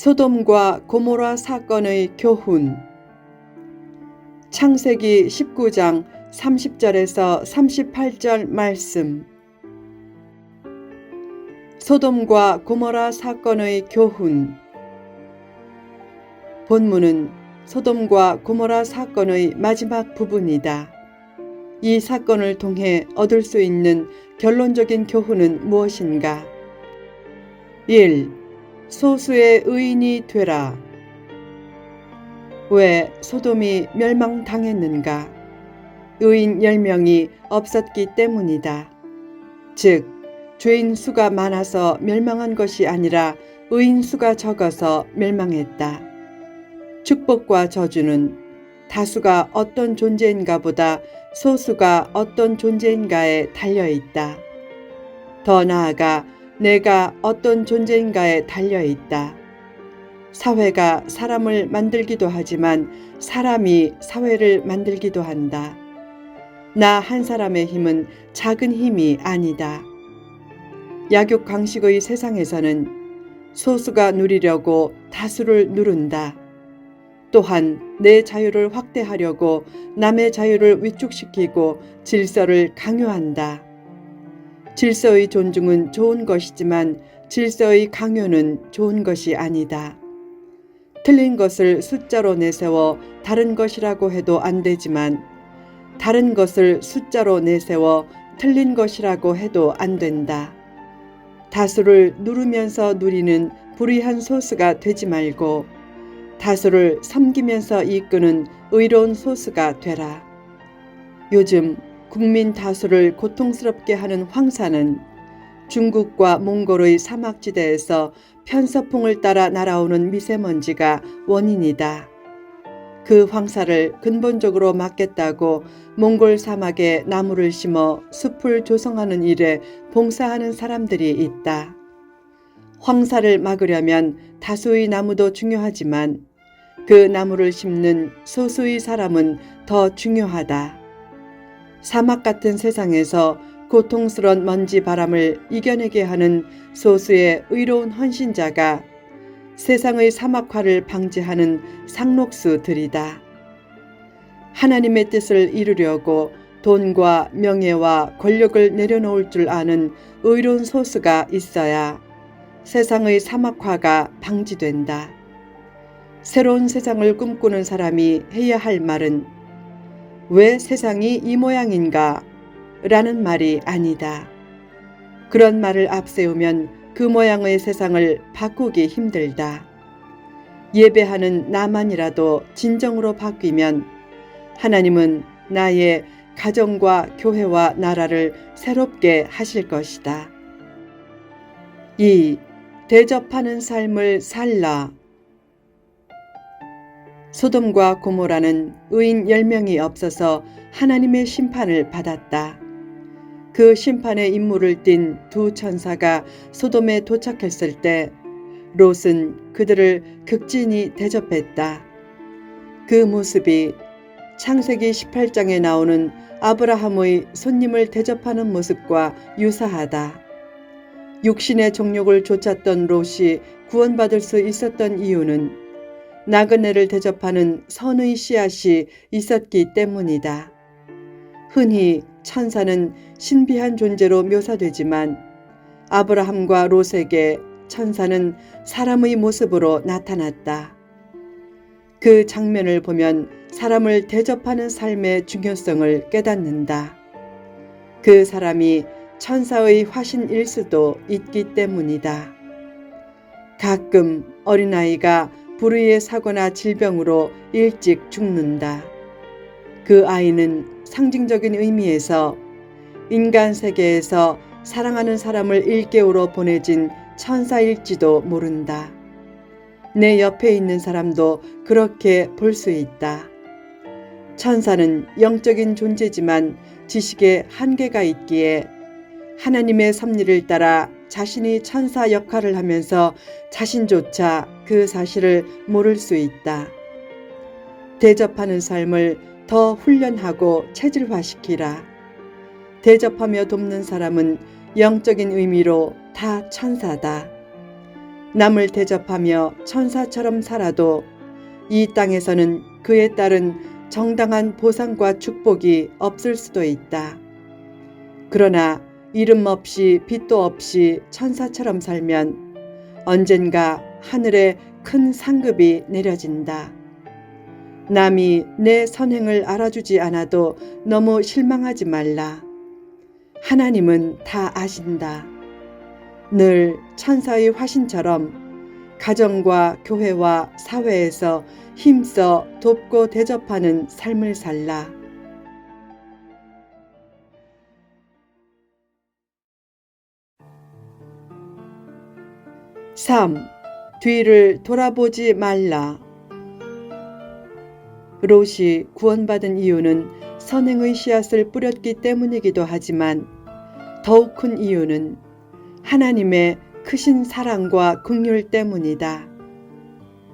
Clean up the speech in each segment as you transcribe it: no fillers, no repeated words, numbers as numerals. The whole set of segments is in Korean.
소돔과 고모라 사건의 교훈. 창세기 19장 30절에서 38절 말씀. 소돔과 고모라 사건의 교훈. 본문은 소돔과 고모라 사건의 마지막 부분이다. 이 사건을 통해 얻을 수 있는 결론적인 교훈은 무엇인가? 1. 소수의 의인이 되라. 왜 소돔이 멸망당했는가? 의인 10명이 없었기 때문이다. 즉, 죄인 수가 많아서 멸망한 것이 아니라 의인 수가 적어서 멸망했다. 축복과 저주는 다수가 어떤 존재인가 보다 소수가 어떤 존재인가에 달려있다. 더 나아가 내가 어떤 존재인가에 달려있다. 사회가 사람을 만들기도 하지만 사람이 사회를 만들기도 한다. 나 한 사람의 힘은 작은 힘이 아니다. 약육강식의 세상에서는 소수가 누리려고 다수를 누른다. 또한 내 자유를 확대하려고 남의 자유를 위축시키고 질서를 강요한다. 질서의 존중은 좋은 것이지만 질서의 강요는 좋은 것이 아니다. 틀린 것을 숫자로 내세워 다른 것이라고 해도 안 되지만 다른 것을 숫자로 내세워 틀린 것이라고 해도 안 된다. 다수를 누르면서 누리는 불의한 소수가 되지 말고 다수를 섬기면서 이끄는 의로운 소수가 되라. 요즘 국민 다수를 고통스럽게 하는 황사는 중국과 몽골의 사막지대에서 편서풍을 따라 날아오는 미세먼지가 원인이다. 그 황사를 근본적으로 막겠다고 몽골 사막에 나무를 심어 숲을 조성하는 일에 봉사하는 사람들이 있다. 황사를 막으려면 다수의 나무도 중요하지만 그 나무를 심는 소수의 사람은 더 중요하다. 사막 같은 세상에서 고통스러운 먼지 바람을 이겨내게 하는 소수의 의로운 헌신자가 세상의 사막화를 방지하는 상록수들이다. 하나님의 뜻을 이루려고 돈과 명예와 권력을 내려놓을 줄 아는 의로운 소수가 있어야 세상의 사막화가 방지된다. 새로운 세상을 꿈꾸는 사람이 해야 할 말은 왜 세상이 이 모양인가? 라는 말이 아니다. 그런 말을 앞세우면 그 모양의 세상을 바꾸기 힘들다. 예배하는 나만이라도 진정으로 바뀌면 하나님은 나의 가정과 교회와 나라를 새롭게 하실 것이다. 2. 대접하는 삶을 살라. 소돔과 고모라는 의인 10명이 없어서 하나님의 심판을 받았다. 그 심판의 임무를 띤 두 천사가 소돔에 도착했을 때 롯은 그들을 극진히 대접했다. 그 모습이 창세기 18장에 나오는 아브라함의 손님을 대접하는 모습과 유사하다. 육신의 정욕을 좇았던 롯이 구원받을 수 있었던 이유는 나그네를 대접하는 선의 씨앗이 있었기 때문이다. 흔히 천사는 신비한 존재로 묘사되지만 아브라함과 롯에게 천사는 사람의 모습으로 나타났다. 그 장면을 보면 사람을 대접하는 삶의 중요성을 깨닫는다. 그 사람이 천사의 화신일 수도 있기 때문이다. 가끔 어린아이가 불의의 사고나 질병으로 일찍 죽는다. 그 아이는 상징적인 의미에서 인간 세계에서 사랑하는 사람을 일개우로 보내진 천사일지도 모른다. 내 옆에 있는 사람도 그렇게 볼 수 있다. 천사는 영적인 존재지만 지식에 한계가 있기에 하나님의 섭리를 따라 자신이 천사 역할을 하면서 자신조차 그 사실을 모를 수 있다. 대접하는 삶을 더 훈련하고 체질화시키라. 대접하며 돕는 사람은 영적인 의미로 다 천사다. 남을 대접하며 천사처럼 살아도 이 땅에서는 그에 따른 정당한 보상과 축복이 없을 수도 있다. 그러나 이름 없이 빛도 없이 천사처럼 살면 언젠가 하늘에 큰 상급이 내려진다. 남이 내 선행을 알아주지 않아도 너무 실망하지 말라. 하나님은 다 아신다. 늘 천사의 화신처럼 가정과 교회와 사회에서 힘써 돕고 대접하는 삶을 살라. 3. 뒤를 돌아보지 말라. 롯이 구원받은 이유는 선행의 씨앗을 뿌렸기 때문이기도 하지만 더욱 큰 이유는 하나님의 크신 사랑과 긍휼 때문이다.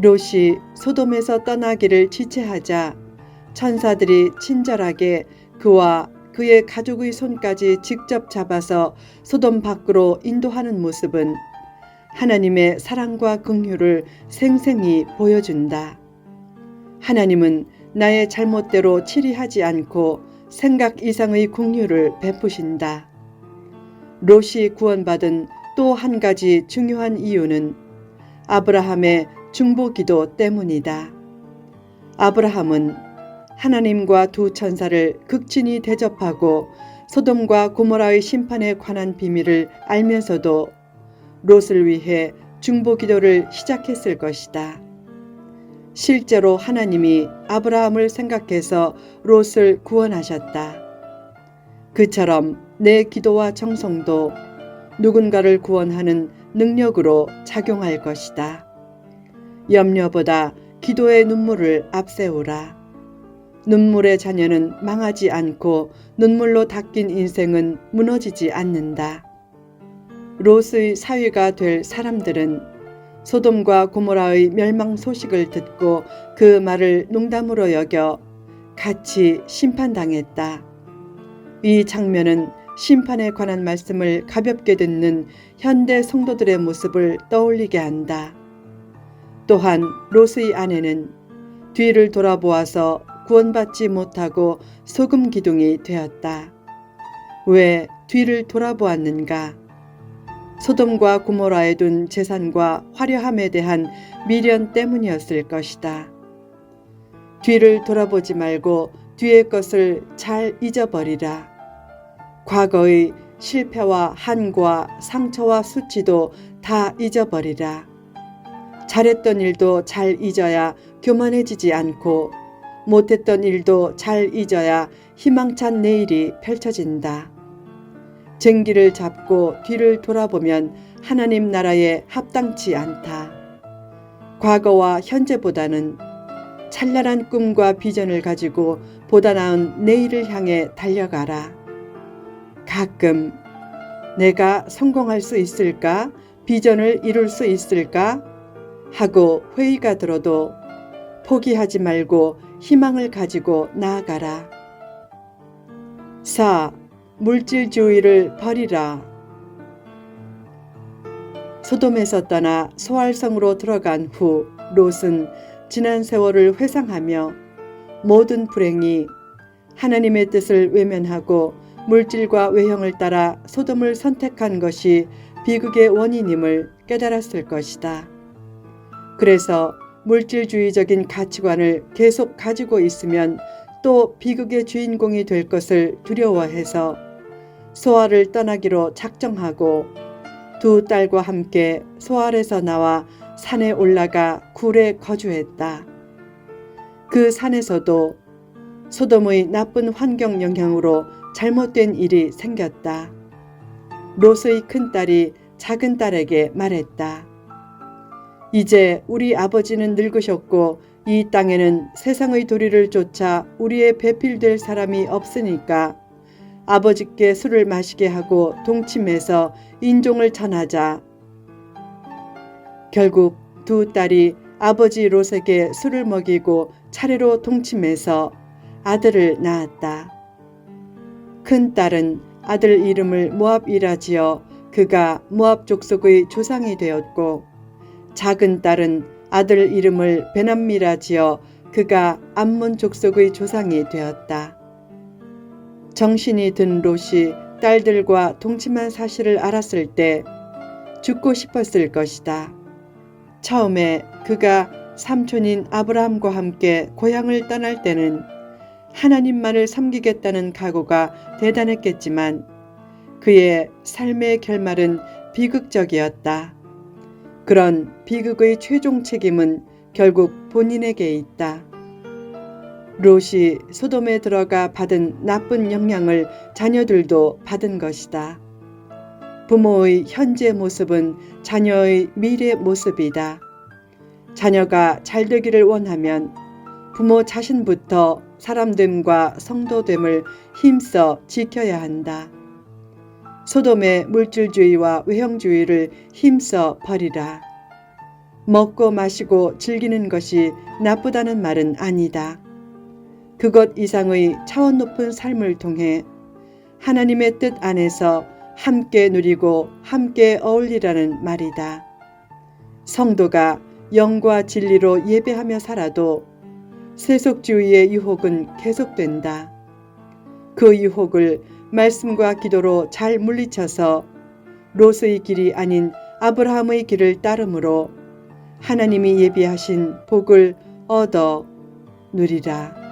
롯이 소돔에서 떠나기를 지체하자 천사들이 친절하게 그와 그의 가족의 손까지 직접 잡아서 소돔 밖으로 인도하는 모습은 하나님의 사랑과 긍휼을 생생히 보여준다. 하나님은 나의 잘못대로 치리하지 않고 생각 이상의 긍휼을 베푸신다. 롯이 구원받은 또 한 가지 중요한 이유는 아브라함의 중보기도 때문이다. 아브라함은 하나님과 두 천사를 극진히 대접하고 소돔과 고모라의 심판에 관한 비밀을 알면서도 롯을 위해 중보기도를 시작했을 것이다. 실제로 하나님이 아브라함을 생각해서 롯을 구원하셨다. 그처럼 내 기도와 정성도 누군가를 구원하는 능력으로 작용할 것이다. 염려보다 기도의 눈물을 앞세우라. 눈물의 자녀는 망하지 않고 눈물로 닦인 인생은 무너지지 않는다. 롯의 사위가 될 사람들은 소돔과 고모라의 멸망 소식을 듣고 그 말을 농담으로 여겨 같이 심판당했다. 이 장면은 심판에 관한 말씀을 가볍게 듣는 현대 성도들의 모습을 떠올리게 한다. 또한 롯의 아내는 뒤를 돌아보아서 구원받지 못하고 소금 기둥이 되었다. 왜 뒤를 돌아보았는가? 소돔과 고모라에 둔 재산과 화려함에 대한 미련 때문이었을 것이다. 뒤를 돌아보지 말고 뒤의 것을 잘 잊어버리라. 과거의 실패와 한과 상처와 수치도 다 잊어버리라. 잘했던 일도 잘 잊어야 교만해지지 않고 못했던 일도 잘 잊어야 희망찬 내일이 펼쳐진다. 쟁기를 잡고 뒤를 돌아보면 하나님 나라에 합당치 않다. 과거와 현재보다는 찬란한 꿈과 비전을 가지고 보다 나은 내일을 향해 달려가라. 가끔 내가 성공할 수 있을까? 비전을 이룰 수 있을까? 하고 회의가 들어도 포기하지 말고 희망을 가지고 나아가라. 4. 물질주의를 버리라. 소돔에서 떠나 소알성으로 들어간 후 롯은 지난 세월을 회상하며 모든 불행이 하나님의 뜻을 외면하고 물질과 외형을 따라 소돔을 선택한 것이 비극의 원인임을 깨달았을 것이다. 그래서 물질주의적인 가치관을 계속 가지고 있으면 또 비극의 주인공이 될 것을 두려워해서 소알을 떠나기로 작정하고 두 딸과 함께 소알에서 나와 산에 올라가 굴에 거주했다. 그 산에서도 소돔의 나쁜 환경 영향으로 잘못된 일이 생겼다. 롯의 큰딸이 작은딸에게 말했다. 이제 우리 아버지는 늙으셨고 이 땅에는 세상의 도리를 쫓아 우리의 배필될 사람이 없으니까 아버지께 술을 마시게 하고 동침해서 인종을 전하자. 결국 두 딸이 아버지 롯에게 술을 먹이고 차례로 동침해서 아들을 낳았다. 큰딸은 아들 이름을 모압이라 지어 그가 모압 족속의 조상이 되었고 작은 딸은 아들 이름을 베남미라 지어 그가 암몬 족속의 조상이 되었다. 정신이 든 롯이 딸들과 동침한 사실을 알았을 때 죽고 싶었을 것이다. 처음에 그가 삼촌인 아브라함과 함께 고향을 떠날 때는 하나님만을 섬기겠다는 각오가 대단했겠지만 그의 삶의 결말은 비극적이었다. 그런 비극의 최종 책임은 결국 본인에게 있다. 롯이 소돔에 들어가 받은 나쁜 영향을 자녀들도 받은 것이다. 부모의 현재 모습은 자녀의 미래 모습이다. 자녀가 잘되기를 원하면 부모 자신부터 사람됨과 성도됨을 힘써 지켜야 한다. 소돔의 물질주의와 외형주의를 힘써 버리라. 먹고 마시고 즐기는 것이 나쁘다는 말은 아니다. 그것 이상의 차원 높은 삶을 통해 하나님의 뜻 안에서 함께 누리고 함께 어울리라는 말이다. 성도가 영과 진리로 예배하며 살아도 세속주의의 유혹은 계속된다. 그 유혹을 말씀과 기도로 잘 물리쳐서 롯의 길이 아닌 아브라함의 길을 따름으로 하나님이 예비하신 복을 얻어 누리라.